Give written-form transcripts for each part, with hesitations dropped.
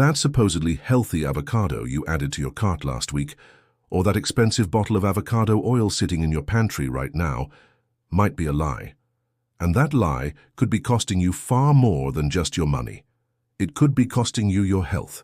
That supposedly healthy avocado you added to your cart last week, or that expensive bottle of avocado oil sitting in your pantry right now, might be a lie. And that lie could be costing you far more than just your money. It could be costing you your health.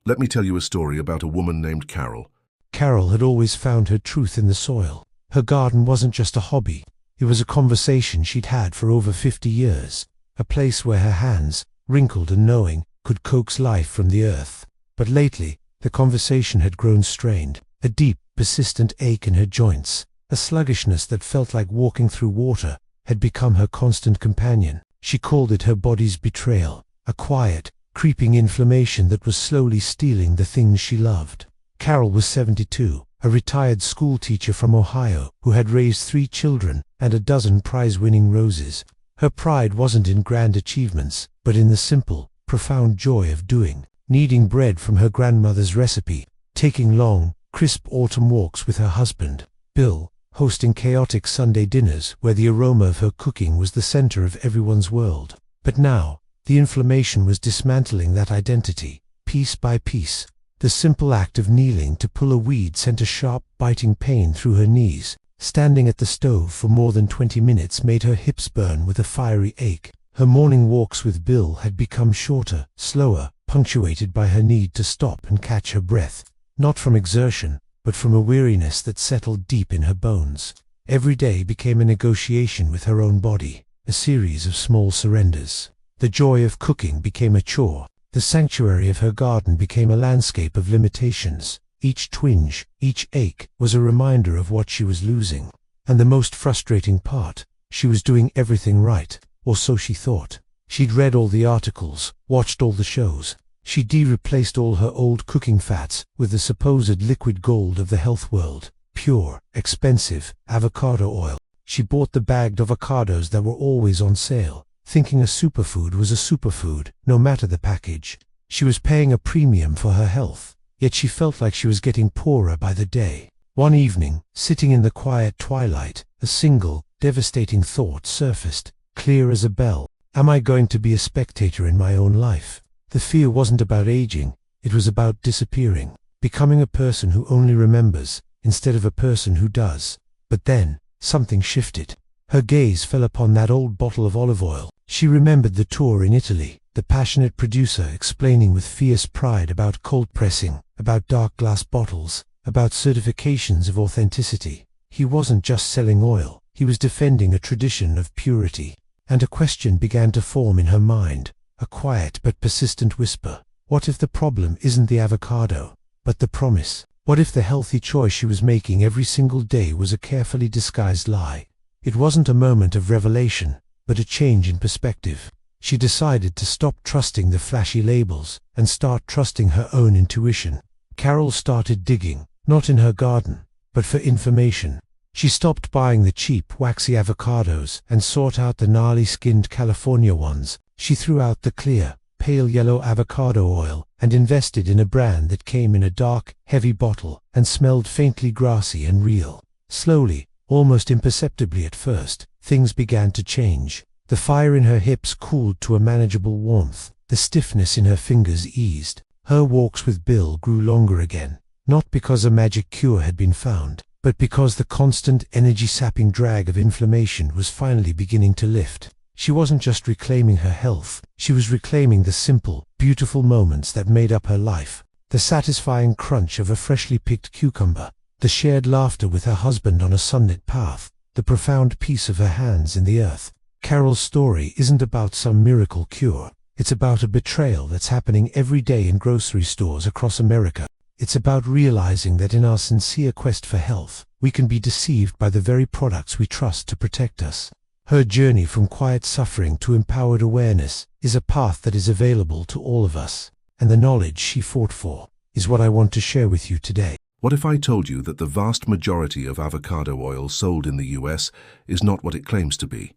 Let me tell you a story about a woman named Carol. Carol had always found her truth in the soil. Her garden wasn't just a hobby. It was a conversation she'd had for over 50 years, a place where her hands, wrinkled and knowing, could coax life from the earth. But lately, the conversation had grown strained, a deep, persistent ache in her joints, a sluggishness that felt like walking through water, had become her constant companion. She called it her body's betrayal, a quiet, creeping inflammation that was slowly stealing the things she loved. Carol was 72, a retired school teacher from Ohio who had raised 3 children and a dozen prize-winning roses. Her pride wasn't in grand achievements, but in the simple, profound joy of doing, kneading bread from her grandmother's recipe, taking long, crisp autumn walks with her husband, Bill, hosting chaotic Sunday dinners where the aroma of her cooking was the center of everyone's world. But now, the inflammation was dismantling that identity, piece by piece. The simple act of kneeling to pull a weed sent a sharp, biting pain through her knees. Standing at the stove for more than 20 minutes made her hips burn with a fiery ache. Her morning walks with Bill had become shorter, slower, punctuated by her need to stop and catch her breath, not from exertion, but from a weariness that settled deep in her bones. Every day became a negotiation with her own body, a series of small surrenders. The joy of cooking became a chore. The sanctuary of her garden became a landscape of limitations. Each twinge, each ache, was a reminder of what she was losing. And the most frustrating part, she was doing everything right, or so she thought. She'd read all the articles, watched all the shows. She replaced all her old cooking fats with the supposed liquid gold of the health world, pure, expensive avocado oil. She bought the bagged avocados that were always on sale, thinking a superfood was a superfood, no matter the package. She was paying a premium for her health, yet she felt like she was getting poorer by the day. One evening, sitting in the quiet twilight, a single, devastating thought surfaced, clear as a bell. Am I going to be a spectator in my own life? The fear wasn't about aging, it was about disappearing, becoming a person who only remembers, instead of a person who does. But then, something shifted. Her gaze fell upon that old bottle of olive oil. She remembered the tour in Italy, the passionate producer explaining with fierce pride about cold pressing, about dark glass bottles, about certifications of authenticity. He wasn't just selling oil, he was defending a tradition of purity. And a question began to form in her mind, a quiet but persistent whisper. What if the problem isn't the avocado, but the promise? What if the healthy choice she was making every single day was a carefully disguised lie? It wasn't a moment of revelation, but a change in perspective. She decided to stop trusting the flashy labels and start trusting her own intuition. Carol started digging, not in her garden, but for information. She stopped buying the cheap, waxy avocados and sought out the gnarly-skinned California ones. She threw out the clear, pale yellow avocado oil and invested in a brand that came in a dark, heavy bottle and smelled faintly grassy and real. Slowly, almost imperceptibly at first, things began to change. The fire in her hips cooled to a manageable warmth. The stiffness in her fingers eased. Her walks with Bill grew longer again, not because a magic cure had been found, but because the constant, energy-sapping drag of inflammation was finally beginning to lift. She wasn't just reclaiming her health, she was reclaiming the simple, beautiful moments that made up her life. The satisfying crunch of a freshly picked cucumber, the shared laughter with her husband on a sunlit path, the profound peace of her hands in the earth. Carol's story isn't about some miracle cure. It's about a betrayal that's happening every day in grocery stores across America. It's about realizing that in our sincere quest for health, we can be deceived by the very products we trust to protect us. Her journey from quiet suffering to empowered awareness is a path that is available to all of us, and the knowledge she fought for is what I want to share with you today. What if I told you that the vast majority of avocado oil sold in the US is not what it claims to be?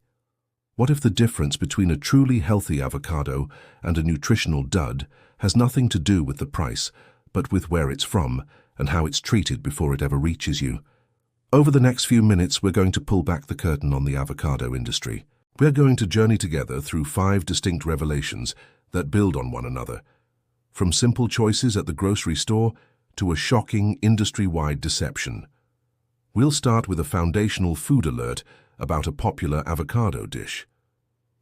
What if the difference between a truly healthy avocado and a nutritional dud has nothing to do with the price, but with where it's from and how it's treated before it ever reaches you? Over the next few minutes, we're going to pull back the curtain on the avocado industry. We're going to journey together through 5 distinct revelations that build on one another. From simple choices at the grocery store to a shocking industry-wide deception. We'll start with a foundational food alert about a popular avocado dish.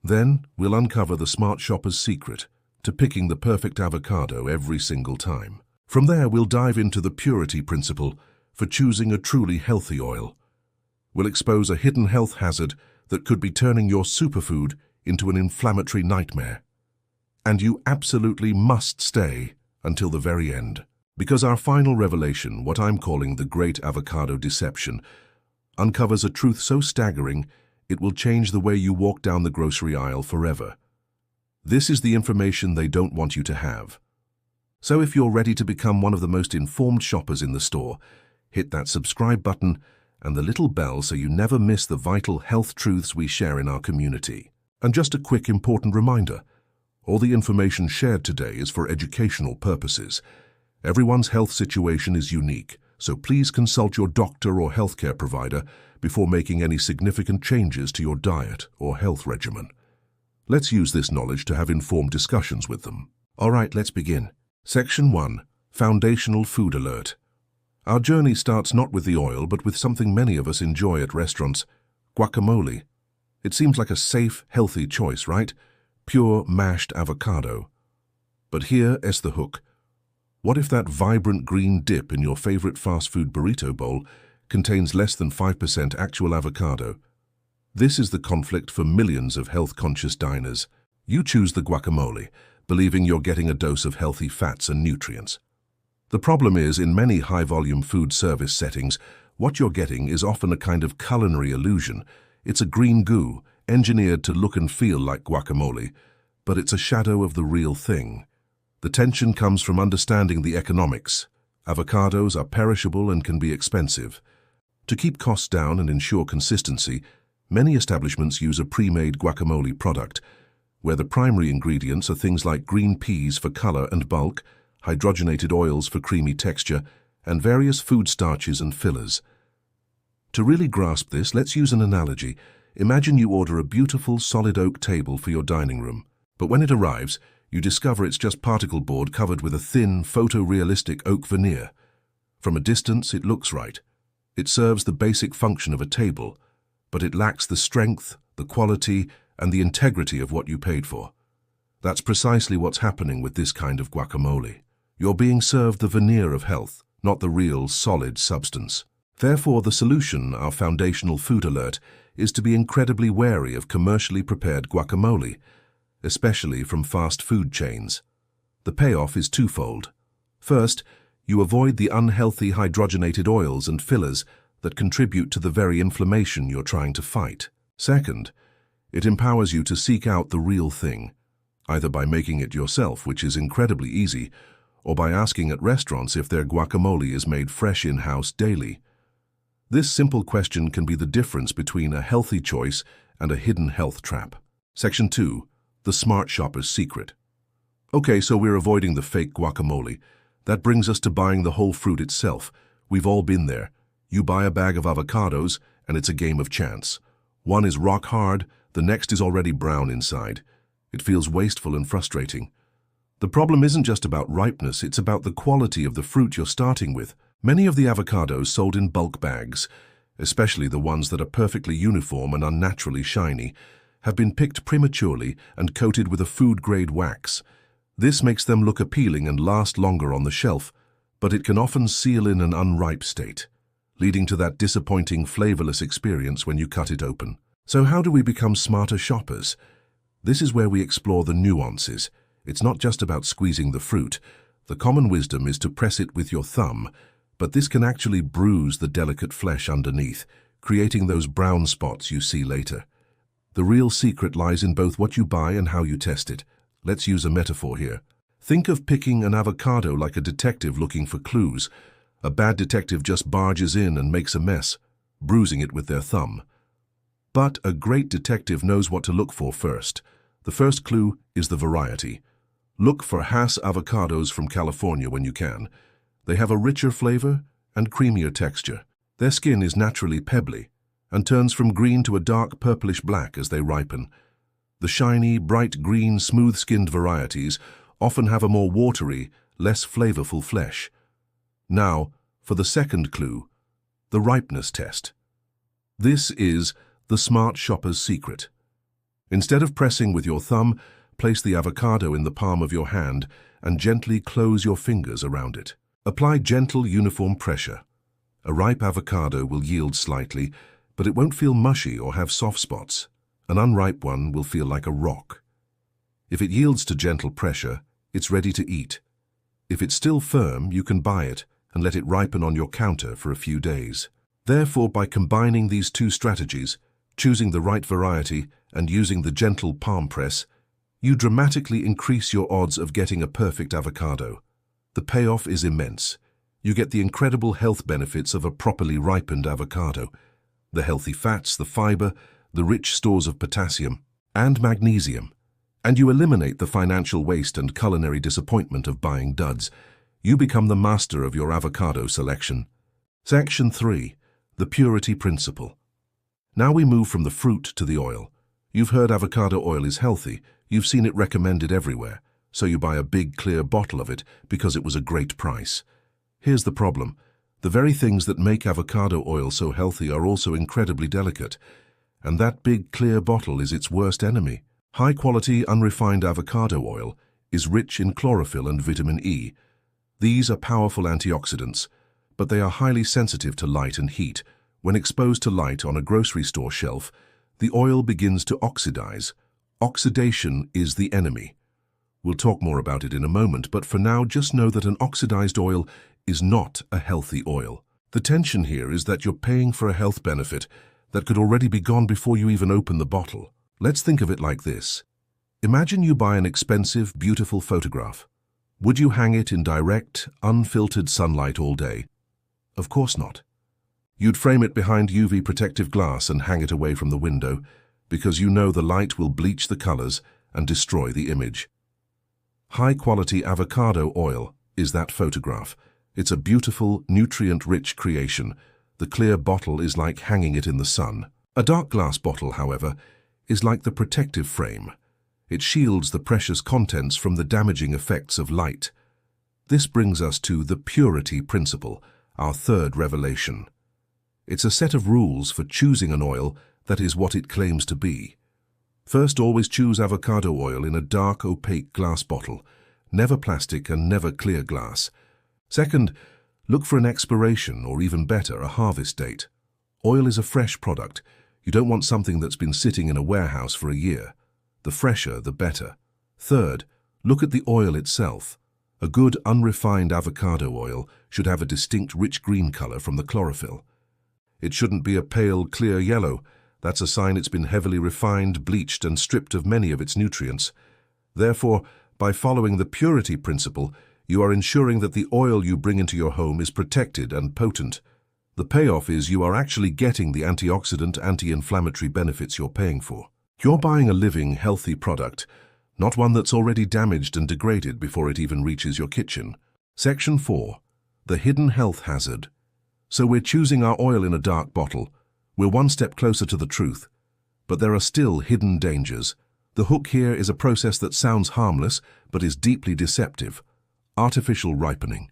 Then, we'll uncover the smart shopper's secret to picking the perfect avocado every single time. From there, we'll dive into the purity principle for choosing a truly healthy oil. We'll expose a hidden health hazard that could be turning your superfood into an inflammatory nightmare. And you absolutely must stay until the very end, because our final revelation, what I'm calling the Great Avocado Deception, uncovers a truth so staggering it will change the way you walk down the grocery aisle forever. This is the information they don't want you to have. So if you're ready to become one of the most informed shoppers in the store, hit that subscribe button and the little bell so you never miss the vital health truths we share in our community. And just a quick important reminder, all the information shared today is for educational purposes. Everyone's health situation is unique, so please consult your doctor or healthcare provider before making any significant changes to your diet or health regimen. Let's use this knowledge to have informed discussions with them. All right, let's begin. Section 1. Foundational Food Alert. Our journey starts not with the oil, but with something many of us enjoy at restaurants: guacamole. It seems like a safe, healthy choice, right? Pure mashed avocado. But here is the hook. What if that vibrant green dip in your favorite fast food burrito bowl contains less than 5% actual avocado? This is the conflict for millions of health-conscious diners. You choose the guacamole, believing you're getting a dose of healthy fats and nutrients. The problem is, in many high-volume food service settings, what you're getting is often a kind of culinary illusion. It's a green goo, engineered to look and feel like guacamole, but it's a shadow of the real thing. The tension comes from understanding the economics. Avocados are perishable and can be expensive. To keep costs down and ensure consistency, many establishments use a pre-made guacamole product, where the primary ingredients are things like green peas for color and bulk, hydrogenated oils for creamy texture, and various food starches and fillers. To really grasp this, let's use an analogy. Imagine you order a beautiful solid oak table for your dining room, but when it arrives, you discover it's just particle board covered with a thin, photorealistic oak veneer. From a distance, it looks right. It serves the basic function of a table, but it lacks the strength, the quality, and the integrity of what you paid for. That's precisely what's happening with this kind of guacamole. You're being served the veneer of health, not the real, solid substance. Therefore, the solution, our foundational food alert, is to be incredibly wary of commercially prepared guacamole, especially from fast food chains. The payoff is twofold. First, you avoid the unhealthy hydrogenated oils and fillers that contribute to the very inflammation you're trying to fight. Second, it empowers you to seek out the real thing, either by making it yourself, which is incredibly easy, or by asking at restaurants if their guacamole is made fresh in-house daily. This simple question can be the difference between a healthy choice and a hidden health trap. Section 2. The Smart Shopper's Secret. Okay, so we're avoiding the fake guacamole. That brings us to buying the whole fruit itself. We've all been there. You buy a bag of avocados, and it's a game of chance. One is rock hard, the next is already brown inside. It feels wasteful and frustrating. The problem isn't just about ripeness, it's about the quality of the fruit you're starting with. Many of the avocados sold in bulk bags, especially the ones that are perfectly uniform and unnaturally shiny, have been picked prematurely and coated with a food-grade wax. This makes them look appealing and last longer on the shelf, but it can often seal in an unripe state, leading to that disappointing, flavorless experience when you cut it open. So how do we become smarter shoppers? This is where we explore the nuances. It's not just about squeezing the fruit. The common wisdom is to press it with your thumb, but this can actually bruise the delicate flesh underneath, creating those brown spots you see later. The real secret lies in both what you buy and how you test it. Let's use a metaphor here. Think of picking an avocado like a detective looking for clues. A bad detective just barges in and makes a mess, bruising it with their thumb. But a great detective knows what to look for first. The first clue is the variety. Look for Hass avocados from California when you can. They have a richer flavor and creamier texture. Their skin is naturally pebbly and turns from green to a dark purplish black as they ripen. The shiny, bright green, smooth-skinned varieties often have a more watery, less flavorful flesh. Now, for the second clue, the ripeness test. This is the smart shopper's secret. Instead of pressing with your thumb, place the avocado in the palm of your hand and gently close your fingers around it. Apply gentle, uniform pressure. A ripe avocado will yield slightly, but it won't feel mushy or have soft spots. An unripe one will feel like a rock. If it yields to gentle pressure, it's ready to eat. If it's still firm, you can buy it and let it ripen on your counter for a few days. Therefore, by combining these two strategies, choosing the right variety and using the gentle palm press, you dramatically increase your odds of getting a perfect avocado. The payoff is immense. You get the incredible health benefits of a properly ripened avocado. The healthy fats, the fiber, the rich stores of potassium and magnesium. And you eliminate the financial waste and culinary disappointment of buying duds. You become the master of your avocado selection. Section 3. The purity principle. Now we move from the fruit to the oil. You've heard avocado oil is healthy. You've seen it recommended everywhere. So you buy a big, clear bottle of it because it was a great price. Here's the problem. The very things that make avocado oil so healthy are also incredibly delicate. And that big, clear bottle is its worst enemy. High-quality, unrefined avocado oil is rich in chlorophyll and vitamin E. These are powerful antioxidants, but they are highly sensitive to light and heat. When exposed to light on a grocery store shelf, the oil begins to oxidize. Oxidation is the enemy. We'll talk more about it in a moment, but for now, just know that an oxidized oil is not a healthy oil. The tension here is that you're paying for a health benefit that could already be gone before you even open the bottle. Let's think of it like this. Imagine you buy an expensive, beautiful photograph. Would you hang it in direct, unfiltered sunlight all day? Of course not. You'd frame it behind UV protective glass and hang it away from the window because you know the light will bleach the colors and destroy the image. High-quality avocado oil is that photograph. It's a beautiful, nutrient-rich creation. The clear bottle is like hanging it in the sun. A dark glass bottle, however, is like the protective frame. It shields the precious contents from the damaging effects of light. This brings us to the purity principle, our third revelation. It's a set of rules for choosing an oil that is what it claims to be. First, always choose avocado oil in a dark, opaque glass bottle, never plastic and never clear glass. Second, look for an expiration or even better, a harvest date. Oil is a fresh product. You don't want something that's been sitting in a warehouse for a year. The fresher, the better. Third, look at the oil itself. A good, unrefined avocado oil should have a distinct rich green color from the chlorophyll. It shouldn't be a pale, clear yellow. That's a sign it's been heavily refined, bleached, and stripped of many of its nutrients. Therefore, by following the purity principle, you are ensuring that the oil you bring into your home is protected and potent. The payoff is you are actually getting the antioxidant, anti-inflammatory benefits you're paying for. You're buying a living, healthy product, not one that's already damaged and degraded before it even reaches your kitchen. Section 4. The hidden health hazard. So we're choosing our oil in a dark bottle. We're one step closer to the truth. But there are still hidden dangers. The hook here is a process that sounds harmless, but is deeply deceptive. Artificial ripening.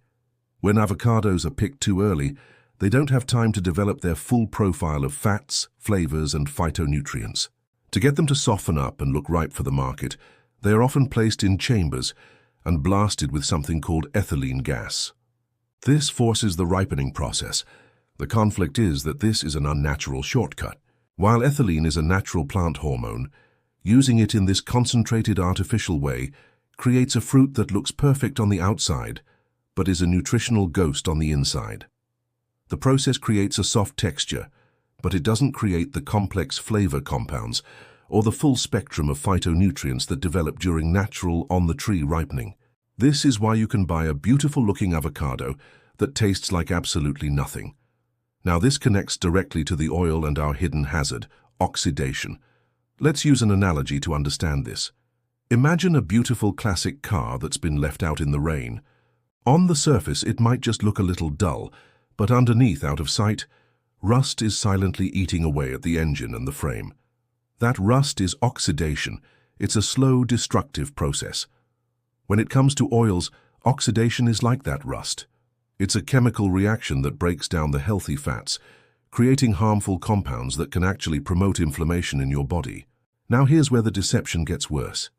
When avocados are picked too early, they don't have time to develop their full profile of fats, flavors, and phytonutrients. To get them to soften up and look ripe for the market, they are often placed in chambers and blasted with something called ethylene gas. This forces the ripening process. The conflict is that this is an unnatural shortcut. While ethylene is a natural plant hormone, using it in this concentrated artificial way creates a fruit that looks perfect on the outside, but is a nutritional ghost on the inside. The process creates a soft texture, but it doesn't create the complex flavor compounds or the full spectrum of phytonutrients that develop during natural on-the-tree ripening. This is why you can buy a beautiful-looking avocado that tastes like absolutely nothing. Now this connects directly to the oil and our hidden hazard, oxidation. Let's use an analogy to understand this. Imagine a beautiful classic car that's been left out in the rain. On the surface, it might just look a little dull, but underneath, out of sight, rust is silently eating away at the engine and the frame. That rust is oxidation. It's a slow, destructive process. When it comes to oils, oxidation is like that rust. It's a chemical reaction that breaks down the healthy fats, creating harmful compounds that can actually promote inflammation in your body. Now here's where the deception gets worse.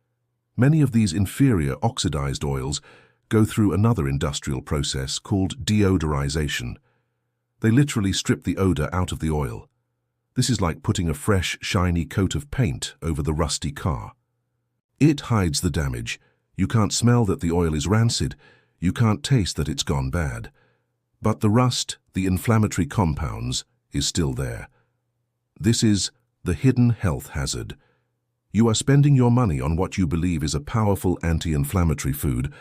Many of these inferior oxidized oils go through another industrial process called deodorization. They literally strip the odor out of the oil. This is like putting a fresh, shiny coat of paint over the rusty car. It hides the damage. You can't smell that the oil is rancid. You can't taste that it's gone bad. But the rust, the inflammatory compounds, is still there. This is the hidden health hazard. You are spending your money on what you believe is a powerful anti-inflammatory food,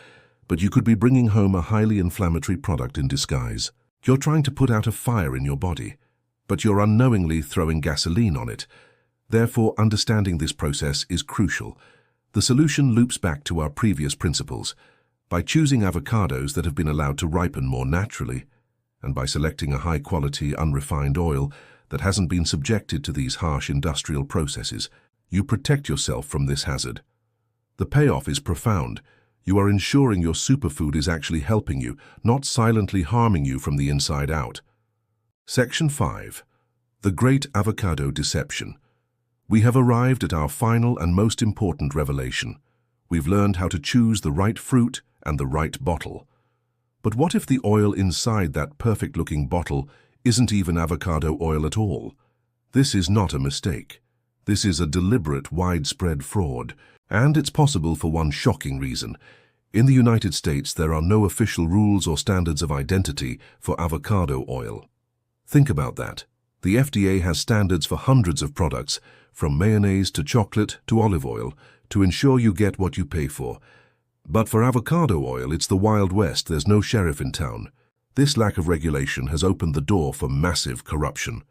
but you could be bringing home a highly inflammatory product in disguise. You're trying to put out a fire in your body, but you're unknowingly throwing gasoline on it. Therefore, understanding this process is crucial. The solution loops back to our previous principles. By choosing avocados that have been allowed to ripen more naturally, and by selecting a high-quality, unrefined oil that hasn't been subjected to these harsh industrial processes, you protect yourself from this hazard. The payoff is profound. You are ensuring your superfood is actually helping you, not silently harming you from the inside out. Section 5. The Great Avocado Deception. We have arrived at our final and most important revelation. We've learned how to choose the right fruit and the right bottle. But what if the oil inside that perfect-looking bottle isn't even avocado oil at all? This is not a mistake. This is a deliberate, widespread fraud, and it's possible for one shocking reason. In the United States, there are no official rules or standards of identity for avocado oil. Think about that. The FDA has standards for hundreds of products, from mayonnaise to chocolate to olive oil, to ensure you get what you pay for. But for avocado oil, it's the Wild West. There's no sheriff in town. This lack of regulation has opened the door for massive corruption.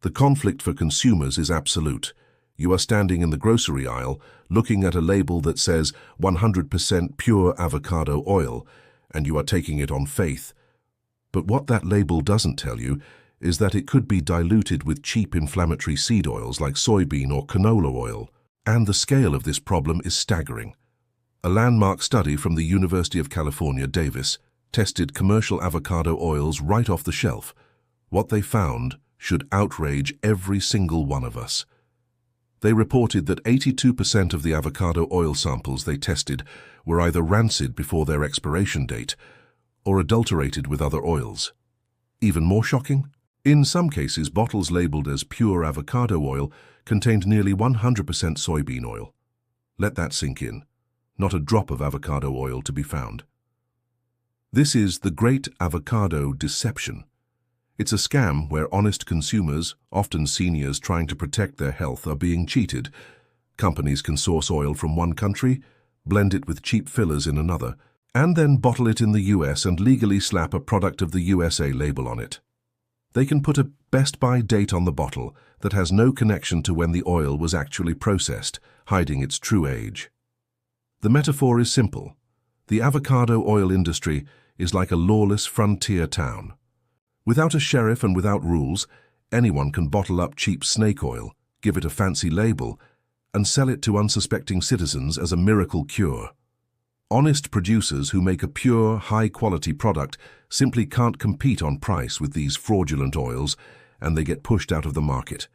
The conflict for consumers is absolute. You are standing in the grocery aisle, looking at a label that says 100% pure avocado oil, and you are taking it on faith. But what that label doesn't tell you is that it could be diluted with cheap inflammatory seed oils like soybean or canola oil. And the scale of this problem is staggering. A landmark study from the University of California, Davis, tested commercial avocado oils right off the shelf. What they found should outrage every single one of us. They reported that 82% of the avocado oil samples they tested were either rancid before their expiration date or adulterated with other oils. Even more shocking? In some cases, bottles labeled as pure avocado oil contained nearly 100% soybean oil. Let that sink in. Not a drop of avocado oil to be found. This is the Great Avocado Deception. It's a scam where honest consumers, often seniors trying to protect their health, are being cheated. Companies can source oil from one country, blend it with cheap fillers in another, and then bottle it in the US and legally slap a product of the USA label on it. They can put a best by date on the bottle that has no connection to when the oil was actually processed, hiding its true age. The metaphor is simple. The avocado oil industry is like a lawless frontier town. Without a sheriff and without rules, anyone can bottle up cheap snake oil, give it a fancy label, and sell it to unsuspecting citizens as a miracle cure. Honest producers who make a pure, high-quality product simply can't compete on price with these fraudulent oils, and they get pushed out of the market.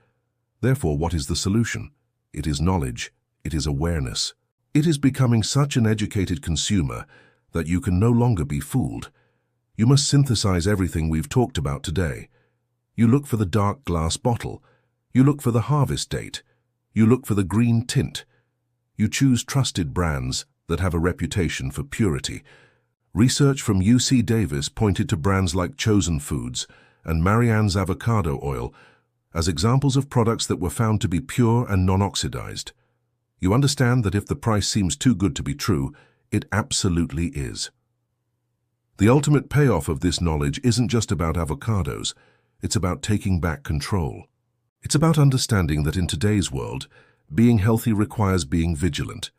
Therefore, what is the solution? It is knowledge. It is awareness. It is becoming such an educated consumer that you can no longer be fooled. You must synthesize everything we've talked about today. You look for the dark glass bottle. You look for the harvest date. You look for the green tint. You choose trusted brands that have a reputation for purity. Research from UC Davis pointed to brands like Chosen Foods and Marianne's avocado oil as examples of products that were found to be pure and non-oxidized. You understand that if the price seems too good to be true, it absolutely is. The ultimate payoff of this knowledge isn't just about avocados, it's about taking back control. It's about understanding that in today's world, being healthy requires being vigilant.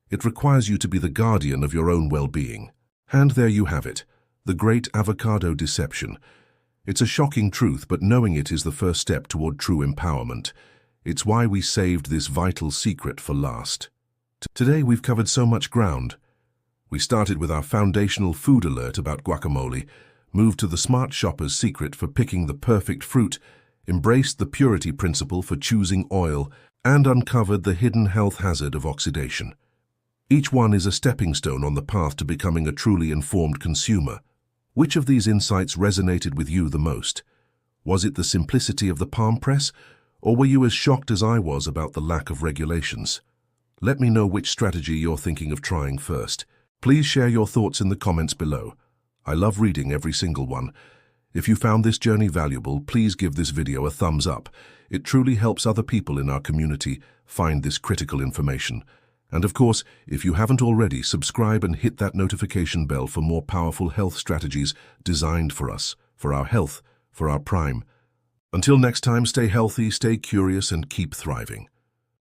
It requires you to be the guardian of your own well-being. And there you have it, the Great Avocado Deception. It's a shocking truth, but knowing it is the first step toward true empowerment. It's why we saved this vital secret for last. Today we've covered so much ground. We started with our foundational food alert about guacamole, moved to the smart shopper's secret for picking the perfect fruit, embraced the purity principle for choosing oil, and uncovered the hidden health hazard of oxidation. Each one is a stepping stone on the path to becoming a truly informed consumer. Which of these insights resonated with you the most? Was it the simplicity of the palm press, or were you as shocked as I was about the lack of regulations? Let me know which strategy you're thinking of trying first. Please share your thoughts in the comments below. I love reading every single one. If you found this journey valuable, please give this video a thumbs up. It truly helps other people in our community find this critical information. And of course, if you haven't already, subscribe and hit that notification bell for more powerful health strategies designed for us, for our health, for our prime. Until next time, stay healthy, stay curious, and keep thriving.